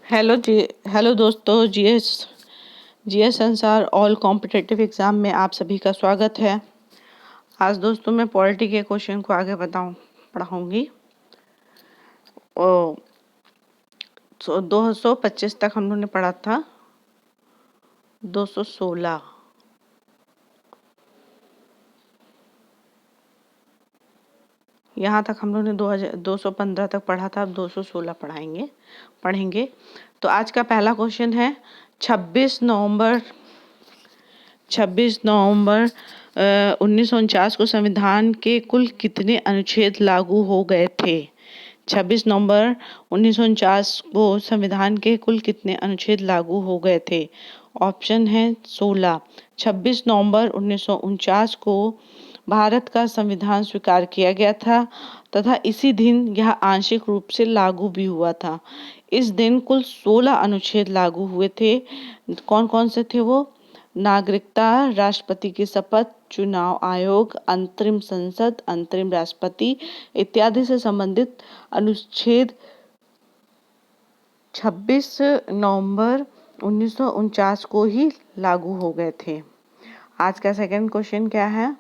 Hello दोस्तों। GS संसार all competitive exam में आप सभी का स्वागत है। आज दोस्तों मैं पॉलिटी के क्वेश्चन को आगे पढ़ाऊंगी। 225 तक हम लोगों ने पढ़ा था। 216 यहाँ तक हम लोग ने 215 तक पढ़ा था। अब 216 पढ़ेंगे। तो आज का पहला क्वेश्चन है 26 नवंबर 1949 को संविधान के कुल कितने अनुच्छेद लागू हो गए थे। 26 नवंबर 1949 को संविधान के कुल कितने अनुच्छेद लागू हो गए थे। ऑप्शन है 16। 26 नवंबर 1949 को भारत का संविधान स्वीकार किया गया था तथा इसी दिन यह आंशिक रूप से लागू भी हुआ था। इस दिन कुल 16 अनुच्छेद लागू हुए थे। कौन कौन से थे वो? नागरिकता, राष्ट्रपति की शपथ, चुनाव आयोग, अंतरिम संसद, अंतरिम राष्ट्रपति इत्यादि से संबंधित अनुच्छेद 26 नवंबर 1949 को ही लागू हो गए थे। आज का सेकंड क्वेश्चन क्या है?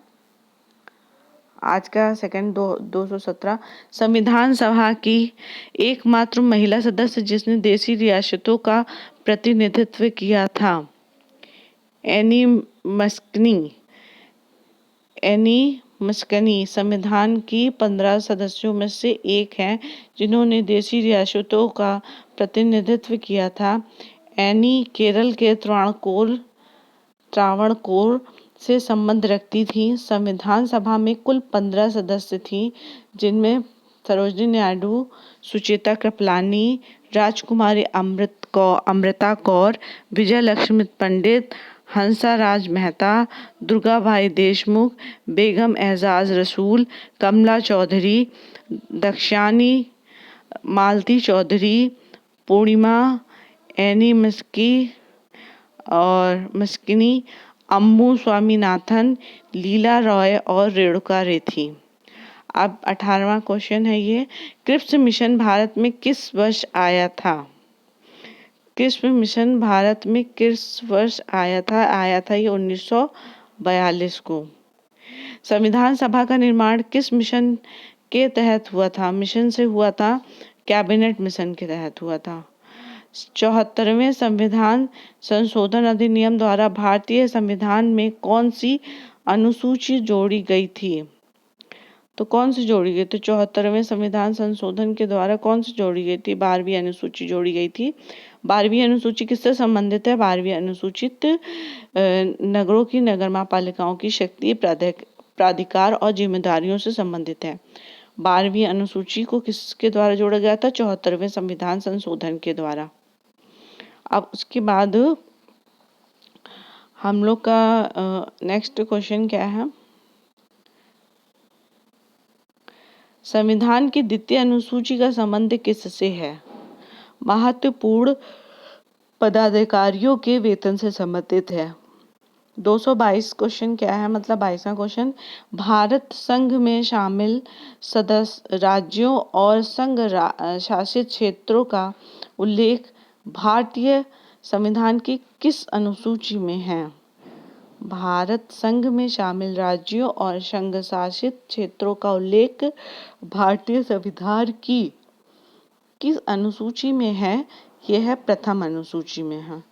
आज का सेकंड 217 संविधान सभा की एकमात्र महिला सदस्य जिसने देशी रियासतों का प्रतिनिधित्व किया था। एनी मस्कनी संविधान की 15 सदस्यों में से एक हैं जिन्होंने देशी रियासतों का प्रतिनिधित्व किया था। एनी केरल के त्रावणकोर से संबंध रखती थी। संविधान सभा में कुल 15 सदस्य थी जिनमें सरोजिनी नायडू, सुचेता कृपलानी, राजकुमारी अमृता कौर, विजय लक्ष्मी पंडित, हंसाराज मेहता, दुर्गाबाई देशमुख, बेगम एजाज रसूल, कमला चौधरी, दक्षानी मालती चौधरी, पूर्णिमा एनी मस्किनी, अम्मू स्वामीनाथन, लीला रॉय और रेणुका रेथी। अब 18वां क्वेश्चन है ये, क्रिप्स मिशन भारत में किस वर्ष आया था। क्रिप्स मिशन भारत में किस वर्ष आया था ये 1942 को। संविधान सभा का निर्माण किस मिशन के तहत हुआ था। मिशन से हुआ था, कैबिनेट मिशन के तहत हुआ था। 74वें संविधान संशोधन अधिनियम द्वारा भारतीय संविधान में कौन सी अनुसूची जोड़ी गई थी। तो कौन सी जोड़ी गई थी? 74वें संविधान संशोधन के द्वारा कौन सी जोड़ी गई थी? 12वीं अनुसूची जोड़ी गई थी। 12वीं अनुसूची किससे संबंधित है? 12वीं अनुसूचित नगरों की नगरपालिकाओं की शक्ति, प्राधिकार और जिम्मेदारियों से संबंधित है। 12वीं अनुसूची को किसके द्वारा जोड़ा गया था? 74वें संविधान संशोधन के द्वारा। अब उसके बाद हम लोग का नेक्स्ट क्वेश्चन क्या है? संविधान की द्वितीय अनुसूची का संबंध किससे है? महत्वपूर्ण पदाधिकारियों के वेतन से संबंधित है। 222 क्वेश्चन क्या है? मतलब 22वां क्वेश्चन, भारत संघ में शामिल सदस्य राज्यों और संघ शासित क्षेत्रों का उल्लेख भारतीय संविधान की किस अनुसूची में है? भारत संघ में शामिल राज्यों और संघ शासित क्षेत्रों का उल्लेख भारतीय संविधान की किस अनुसूची में है? यह है प्रथम अनुसूची में है।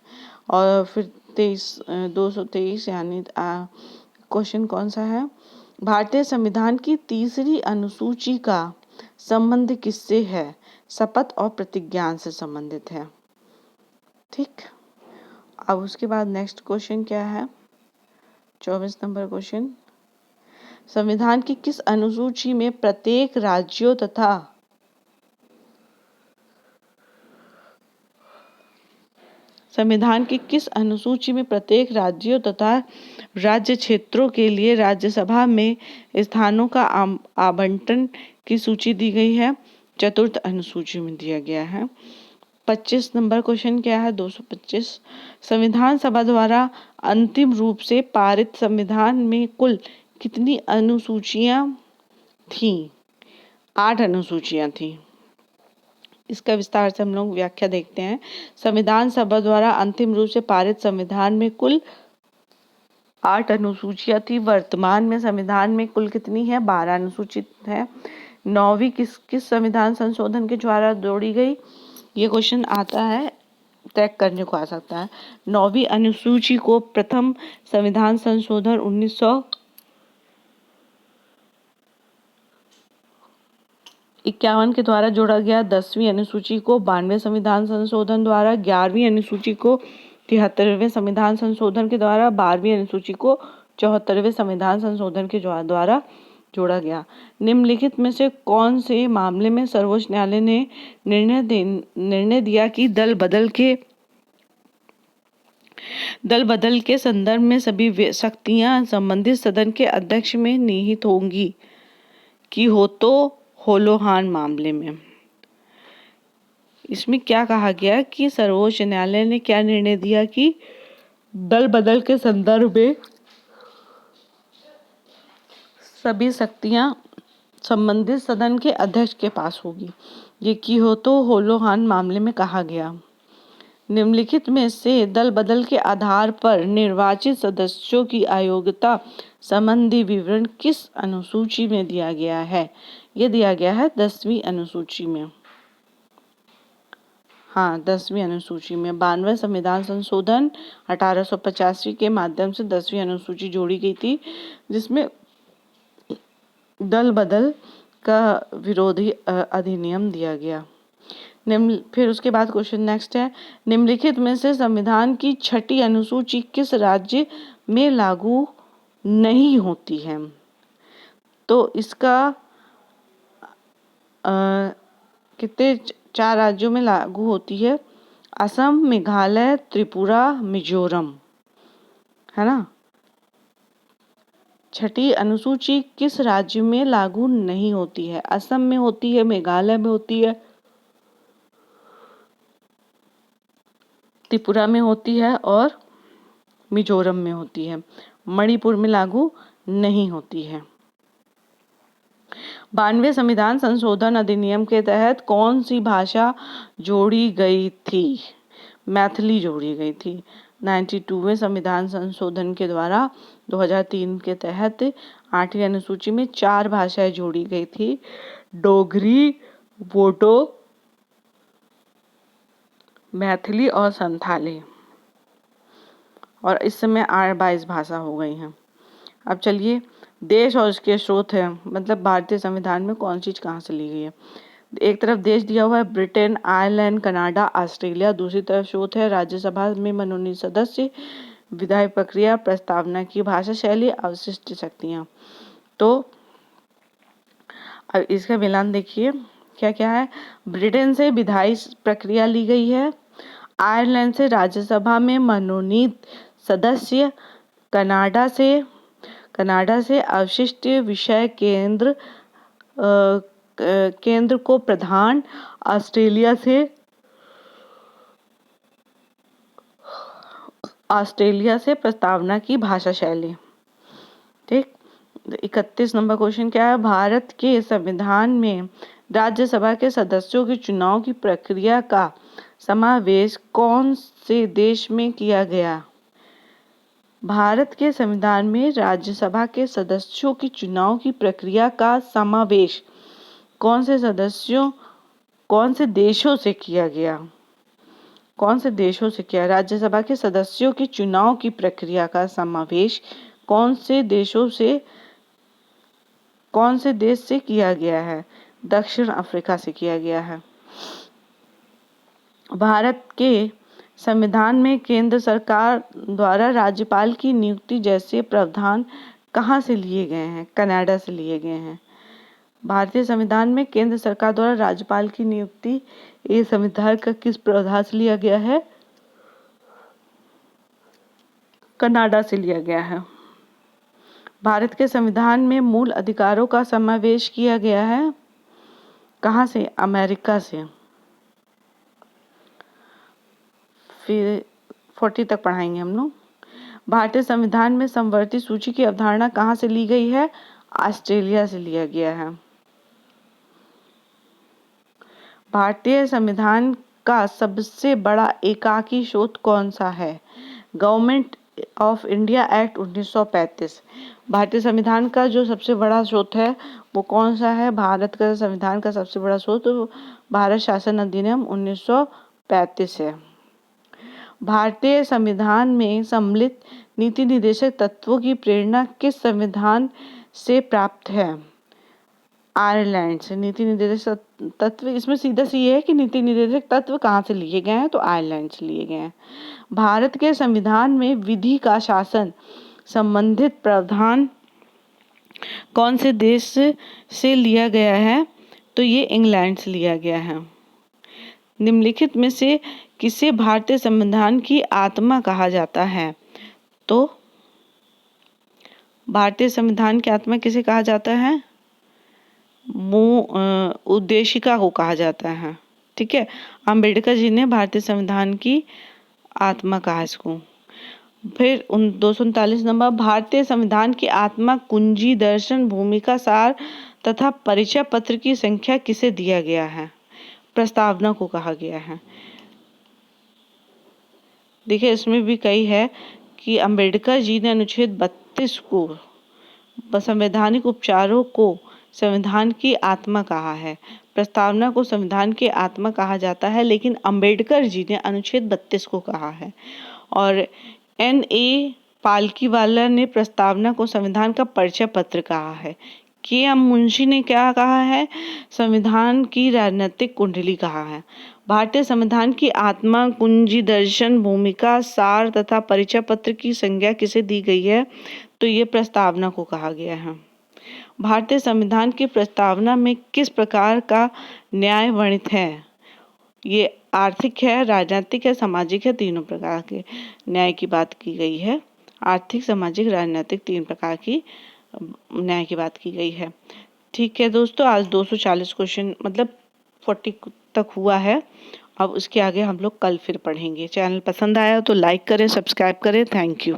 और फिर 223 यानी क्वेश्चन कौन सा है? भारतीय संविधान की तीसरी अनुसूची का संबंध किससे है? शपथ और प्रतिज्ञान से संबंधित है। ठीक। अब उसके बाद नेक्स्ट क्वेश्चन क्या है? 24 नंबर क्वेश्चन, संविधान की किस अनुसूची में प्रत्येक राज्यों तथा राज्य क्षेत्रों के लिए राज्यसभा में स्थानों का आवंटन की सूची दी गई है? चतुर्थ अनुसूची में दिया गया है। 25 नंबर क्वेश्चन क्या है? 225 संविधान सभा द्वारा अंतिम रूप से पारित संविधान में कुल कितनी अनुसूचियां थीं? 8 अनुसूचियां थीं। इसका विस्तार से हम लोग व्याख्या देखते हैं। संविधान सभा द्वारा अंतिम रूप से पारित संविधान में कुल 8 अनुसूचियां थी। वर्तमान में संविधान में कुल कितनी है? 12 अनुसूचित है। 9वीं किस संविधान संशोधन के द्वारा जोड़ी गई? ये क्वेश्चन आता है, टैग करने को आ सकता है। 9वीं अनुसूची को प्रथम संविधान संशोधन 1951 के द्वारा जोड़ा गया। 10वीं अनुसूची को 92वें संविधान संशोधन द्वारा, 11वीं अनुसूची को 73वें संविधान संशोधन के द्वारा, 12वीं अनुसूची को 74वें संविधान संशोधन के द्वारा जोड़ा गया। निम्नलिखित में से कौन से मामले में सर्वोच्च न्यायालय ने निर्णय दिया कि दल बदल के संदर्भ में सभी शक्तियां संबंधित सदन के अध्यक्ष में निहित होंगी कि हो तो होलोहान मामले में? इसमें क्या कहा गया कि सर्वोच्च न्यायालय ने क्या निर्णय दिया कि दल बदल के संदर्भ में सभी शक्तियां संबंधित सदन के अध्यक्ष के पास होगी। ये की हो तो होलोहान मामले में कहा गया। निम्नलिखित में से दल बदल के आधार पर निर्वाचित सदस्यों की अयोग्यता संबंधी विवरण किस अनुसूची में दिया गया है? ये दिया गया है 10वीं अनुसूची में। हाँ, 10वीं अनुसूची में 92वें संविधान संशोधन 1885 के माध्यम से 10वीं अनुसूची जोड़ी गई थी, जिसमें दल बदल का विरोधी अधिनियम दिया गया। फिर उसके बाद क्वेश्चन नेक्स्ट है, निम्नलिखित में से संविधान की 6ठी अनुसूची किस राज्य में लागू नहीं होती है? तो इसका कितने 4 राज्यों में लागू होती है? असम, मेघालय, त्रिपुरा, मिजोरम, है ना। 6ठी अनुसूची किस राज्य में लागू नहीं होती है? असम में होती है, मेघालय में होती है, त्रिपुरा में होती है और मिजोरम में होती है। मणिपुर में लागू नहीं होती है। 92वें संविधान संशोधन अधिनियम के तहत कौन सी भाषा जोड़ी गई थी? मैथिली जोड़ी गई थी। 92वें संविधान संशोधन के द्वारा 2003 के तहत 8वीं अनुसूची में 4 भाषाएं जोड़ी गई थी: डोगरी, बोडो, मैथिली और संथाली। और इस समय 22 भाषा हो गई हैं। अब चलिए, देश और इसके स्रोत है, मतलब भारतीय संविधान में कौन चीज कहाँ से ली गई है। एक तरफ देश दिया हुआ है ब्रिटेन, आयरलैंड, कनाडा, ऑस्ट्रेलिया। दूसरी तरफ स्रोत है राज्यसभा में मनोनीत सदस्य, विधायी प्रक्रिया, प्रस्तावना की भाषा शैली, अवशिष्ट शक्तियां। तो अब इसका मिलान देखिए क्या क्या है। ब्रिटेन से विधायी प्रक्रिया ली गई है, आयरलैंड से राज्यसभा में मनोनीत सदस्य, कनाडा से अवशिष्ट विषय केंद्र को प्रधान, ऑस्ट्रेलिया से प्रस्तावना की भाषा शैली। ठीक, 31 नंबर क्वेश्चन क्या है? भारत के संविधान में राज्यसभा के सदस्यों के चुनाव की प्रक्रिया का समावेश कौन से देश में किया गया? भारत के संविधान में राज्यसभा के सदस्यों की चुनाव की प्रक्रिया का समावेश कौन से देशों से किया गया? कौन से देशों से किया? राज्यसभा के सदस्यों की चुनाव की प्रक्रिया का समावेश कौन से देश से किया गया है? दक्षिण अफ्रीका से किया गया है। भारत के संविधान में केंद्र सरकार द्वारा राज्यपाल की नियुक्ति जैसे प्रावधान कहाँ से लिए गए हैं? कनाडा से लिए गए हैं। भारतीय संविधान में केंद्र सरकार द्वारा राज्यपाल की नियुक्ति ये संविधान का किस प्रावधान से लिया गया है? कनाडा से लिया गया है। भारत के संविधान में मूल अधिकारों का समावेश किया गया है कहाँ से? अमेरिका से। फिर 40 तक पढ़ाएंगे हम लोग। भारतीय संविधान में समवर्ती सूची की अवधारणा कहाँ से ली गई है? ऑस्ट्रेलिया से लिया गया है। भारतीय संविधान का सबसे बड़ा एकाकी स्रोत कौन सा है? Government of India act 1935। भारतीय संविधान का जो सबसे बड़ा स्रोत है वो कौन सा है? भारत का संविधान का सबसे बड़ा स्रोत भारत शासन अधिनियम 1935 है। भारतीय संविधान में सम्मिलित नीति निर्देशक तत्वों की प्रेरणा किस संविधान से प्राप्त है? आयरलैंड से। नीति निर्देशक तत्व, इसमें सीधा सी है कि नीति निर्देशक तत्व कहाँ से लिए गए हैं, तो आयरलैंड से लिए गए हैं। भारत के संविधान में विधि का शासन संबंधित प्रावधान कौन से देश से लिया गया है? तो ये इंग्लैंड से लिया गया है। निम्नलिखित में से किसे भारतीय संविधान की आत्मा कहा जाता है? तो भारतीय संविधान की आत्मा किसे कहा जाता है? उद्देशिका को कहा जाता है। ठीक है, अंबेडकर जी ने भारतीय संविधान की आत्मा कहा इसको। फिर 239 नंबर, भारतीय संविधान की आत्मा कुंजी, दर्शन, भूमिका, सार तथा परिचय पत्र की संख्या किसे दिया गया है? प्रस्तावना को कहा गया है। देखिए इसमें भी कही है कि अंबेडकर जी ने अनुच्छेद 32 को संवैधानिक उपचारों को संविधान की आत्मा कहा है। प्रस्तावना को संविधान की आत्मा कहा जाता है, लेकिन अंबेडकर जी ने अनुच्छेद 32 को कहा है। और N.A. पालकीवाला ने प्रस्तावना को संविधान का परिचय पत्र कहा है। K.M. मुंशी ने क्या कहा है? संविधान की राजनीतिक कुंडली कहा है। भारतीय संविधान की आत्मा, कुंजी, दर्शन, भूमिका, सार तथा परिचय पत्र की संज्ञा किसे दी गई है? तो ये प्रस्तावना को कहा गया है। भारतीय संविधान की प्रस्तावना में किस प्रकार का न्याय वर्णित है? ये आर्थिक है, राजनीतिक है, सामाजिक है, तीनों प्रकार के न्याय की बात की गई है। आर्थिक, सामाजिक, राजनीतिक, तीन प्रकार की न्याय की बात की गई है। ठीक है दोस्तों, आज 240 क्वेश्चन मतलब 40 तक हुआ है। अब उसके आगे हम लोग कल फिर पढ़ेंगे। चैनल पसंद आया तो लाइक करें, सब्सक्राइब करें। Thank you.